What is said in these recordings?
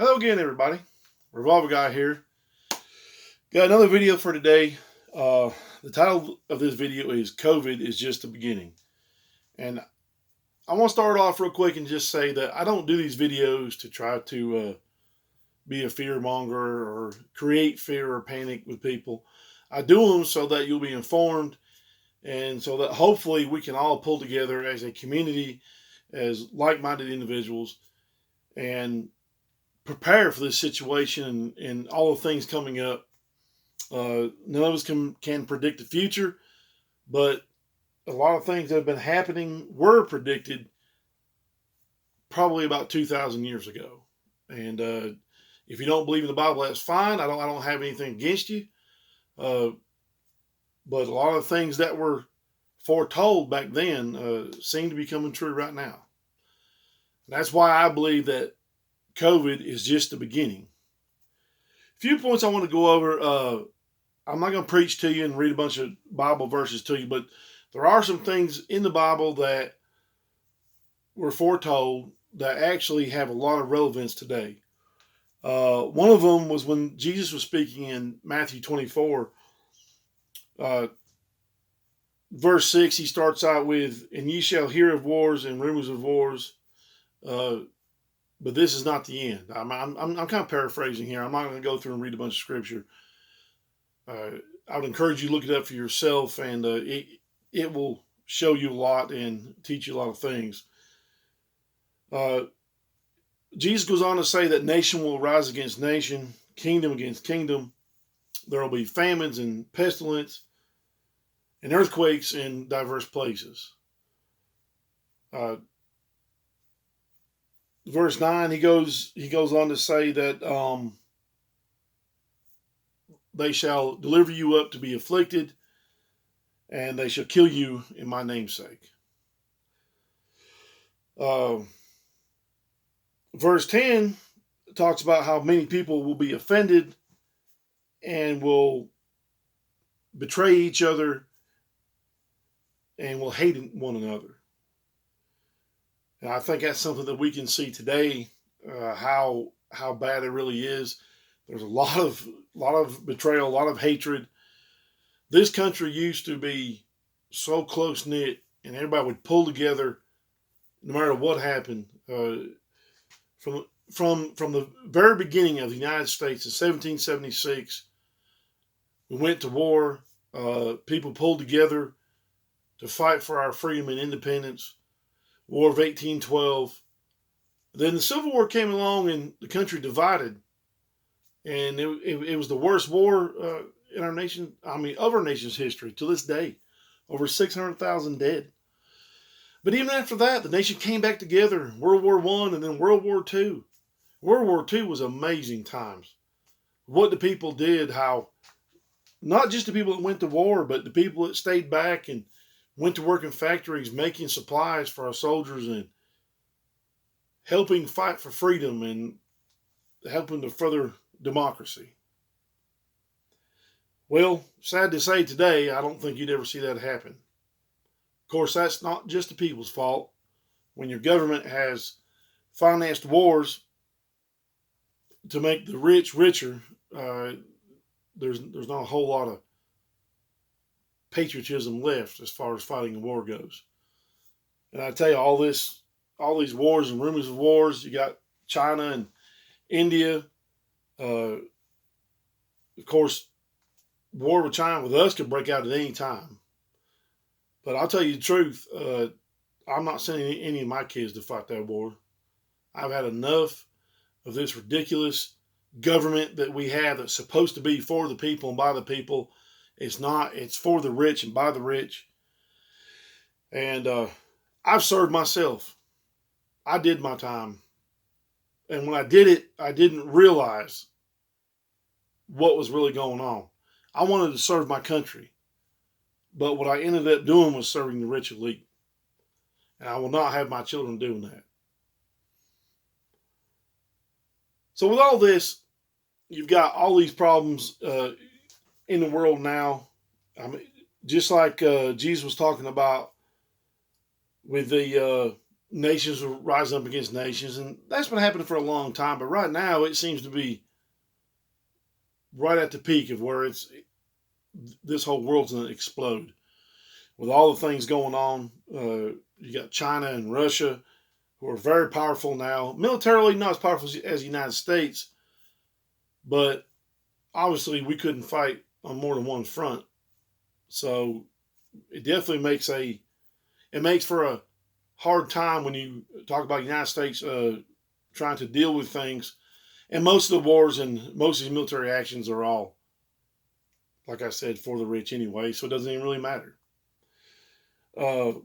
Hello again, everybody. Revolver Guy here. Got another video for today. The title of this video is COVID is just the beginning. And I want to start off real quick and just say that I don't do these videos to try to be a fear monger or create fear or panic with people. I do them so that you'll be informed and so that hopefully we can all pull together as a community, as like-minded individuals, and prepare for this situation and all the things coming up. None of us can predict the future, but a lot of things that have been happening were predicted probably about 2,000 years ago. And if you don't believe in the Bible, that's fine. I don't have anything against you. But a lot of things that were foretold back then seem to be coming true right now. And that's why I believe that COVID is just the beginning. A few points I want to go over. I'm not going to preach to you and read a bunch of Bible verses to you, but there are some things in the Bible that were foretold that actually have a lot of relevance today. One of them was when Jesus was speaking in Matthew 24, verse 6. He starts out with, "And ye shall hear of wars and rumors of wars, but this is not the end." I'm kind of paraphrasing here. I'm not going to go through and read a bunch of scripture. I would encourage you to look it up for yourself, and it will show you a lot and teach you a lot of things. Jesus goes on to say that nation will rise against nation, kingdom against kingdom. There will be famines and pestilence and earthquakes in diverse places. Verse 9, he goes on to say that they shall deliver you up to be afflicted, and they shall kill you in my name's sake. Verse 10 talks about how many people will be offended and will betray each other and will hate one another. And I think that's something that we can see today, how bad it really is. There's a lot of betrayal, a lot of hatred. This country used to be so close knit, and everybody would pull together, no matter what happened. From the very beginning of the United States in 1776, we went to war. People pulled together to fight for our freedom and independence. War of 1812. Then the Civil War came along, and the country divided. And it was the worst war in our nation, of our nation's history to this day. Over 600,000 dead. But even after that, the nation came back together. World War I and then World War II. World War II was amazing times. What the people did, how not just the people that went to war, but the people that stayed back and went to work in factories making supplies for our soldiers and helping fight for freedom and helping to further democracy. Well, sad to say today, I don't think you'd ever see that happen. Of course, that's not just the people's fault. When your government has financed wars to make the rich richer, there's not a whole lot of patriotism left as far as fighting a war goes. And I tell you, all these wars and rumors of wars, you got China and India. Of course, war with China with us could break out at any time. But I'll tell you the truth, I'm not sending any of my kids to fight that war. I've had enough of this ridiculous government that we have that's supposed to be for the people and by the people. It's not. It's for the rich and by the rich. And I've served myself. I did my time. And when I did it, I didn't realize what was really going on. I wanted to serve my country. But what I ended up doing was serving the rich elite. And I will not have my children doing that. So with all this, you've got all these problems in the world now. Just like Jesus was talking about with the nations were rising up against nations, and that's been happening for a long time. But right now, it seems to be right at the peak of where this whole world's going to explode with all the things going on. You got China and Russia, who are very powerful now, militarily not as powerful as the United States, but obviously we couldn't fight on more than one front. So it definitely makes for a hard time when you talk about the United States trying to deal with things. And most of the wars and most of these military actions are all, like I said, for the rich anyway, so it doesn't even really matter. Of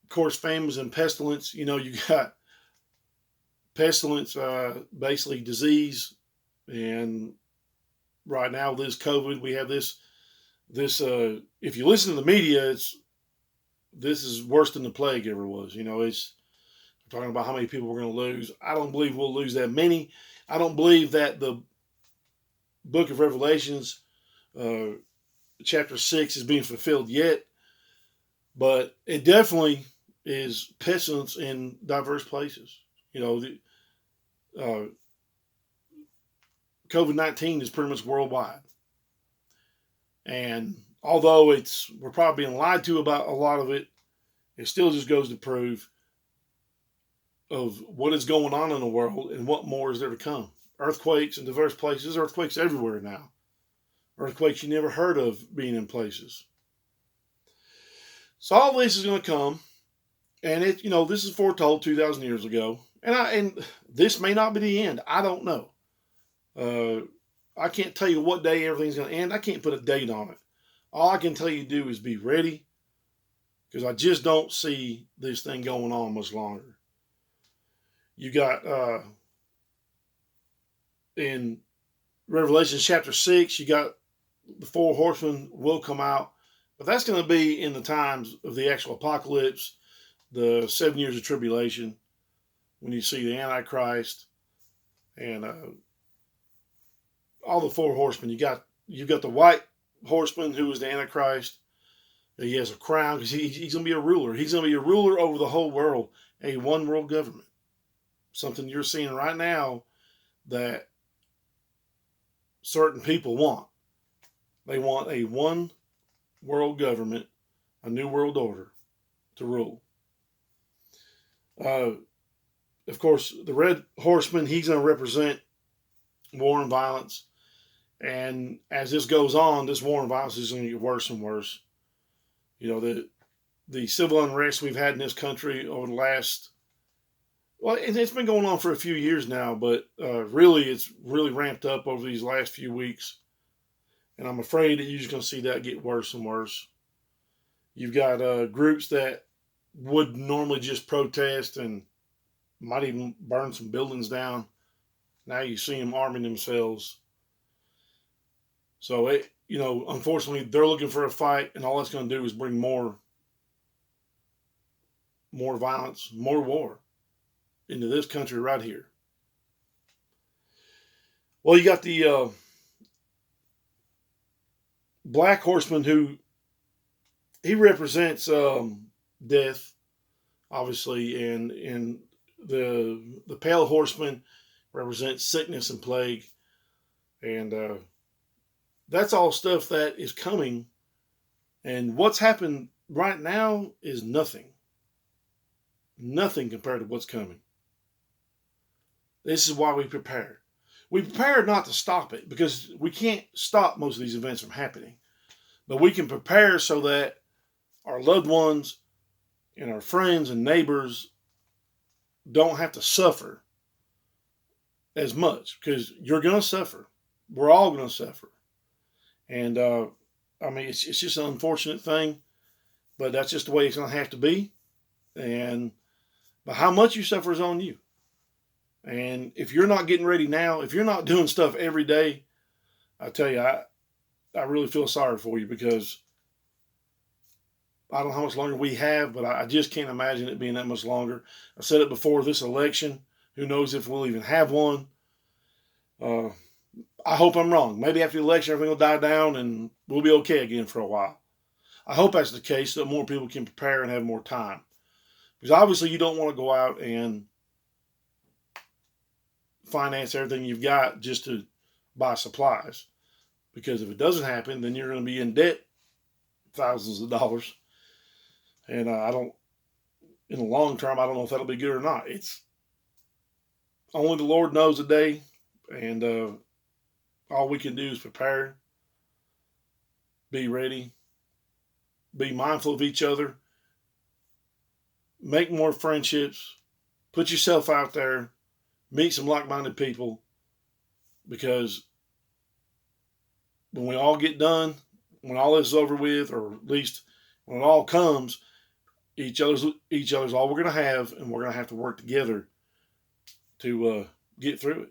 course, famines and pestilence. You got pestilence, basically disease, and right now this COVID, we have this. If you listen to the media, this is worse than the plague ever was. It's talking about how many people we're going to lose. I don't believe we'll lose that many. I don't believe that the book of Revelations, chapter 6, is being fulfilled yet, but it definitely is pestilence in diverse places. COVID-19 is pretty much worldwide. And although we're probably being lied to about a lot of it, it still just goes to prove of what is going on in the world and what more is there to come. Earthquakes in diverse places, earthquakes everywhere now. Earthquakes you never heard of being in places. So all this is going to come, and this is foretold 2,000 years ago, and this may not be the end. I don't know. I can't tell you what day everything's going to end. I can't put a date on it. All I can tell you to do is be ready, because I just don't see this thing going on much longer. You got in Revelation chapter 6, you got the 4 horsemen will come out, but that's going to be in the times of the actual apocalypse, the 7 years of tribulation, when you see the Antichrist and all the 4 horsemen. You've got the white horseman, who is the Antichrist. He has a crown because he's going to be a ruler. He's going to be a ruler over the whole world, a one world government. Something you're seeing right now that certain people want. They want a one world government, a new world order to rule. Of course, the red horseman, he's going to represent war and violence. And as this goes on, this war and violence is going to get worse and worse. The civil unrest we've had in this country over the last, well, it's been going on for a few years now, but really it's really ramped up over these last few weeks. And I'm afraid that you're just going to see that get worse and worse. You've got groups that would normally just protest and might even burn some buildings down. Now you see them arming themselves. So, unfortunately, they're looking for a fight, and all that's going to do is bring more violence, more war into this country right here. Well, you got the black horseman, who he represents death, obviously, and the pale horseman represents sickness and plague, and that's all stuff that is coming. And what's happened right now is nothing compared to what's coming. This is why we prepare. We prepare not to stop it, because we can't stop most of these events from happening. But we can prepare so that our loved ones and our friends and neighbors don't have to suffer as much, because you're going to suffer. We're all going to suffer. And, it's just an unfortunate thing, but that's just the way it's going to have to be. But how much you suffer is on you. And if you're not getting ready now, if you're not doing stuff every day, I tell you, I really feel sorry for you, because I don't know how much longer we have, but I just can't imagine it being that much longer. I said it before this election. Who knows if we'll even have one. I hope I'm wrong. Maybe after the election, everything will die down and we'll be okay again for a while. I hope that's the case, so that more people can prepare and have more time. Because obviously you don't want to go out and finance everything you've got just to buy supplies. Because if it doesn't happen, then you're going to be in debt thousands of dollars. And I don't, in the long term, I don't know if that'll be good or not. It's only the Lord knows the day. And all we can do is prepare, be ready, be mindful of each other, make more friendships, put yourself out there, meet some like-minded people, because when we all get done, when all this is over with, or at least when it all comes, each other's all we're going to have, and we're going to have to work together to get through it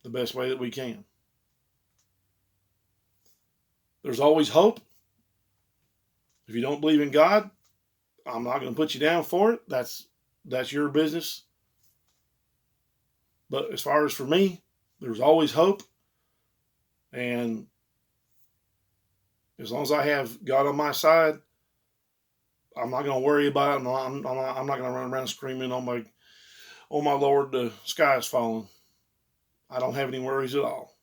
the best way that we can. There's always hope. If you don't believe in God, I'm not going to put you down for it. That's your business. But as far as for me, there's always hope. And as long as I have God on my side, I'm not going to worry about it. I'm not going to run around screaming, "Oh my Lord, the sky is falling." I don't have any worries at all.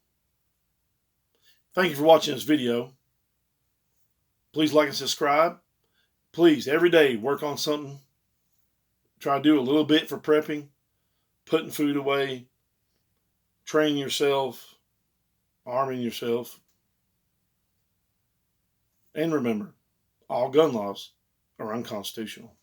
Thank you for watching this video. Please like and subscribe. Please, every day, work on something. Try to do a little bit for prepping, putting food away, training yourself, arming yourself. And remember, all gun laws are unconstitutional.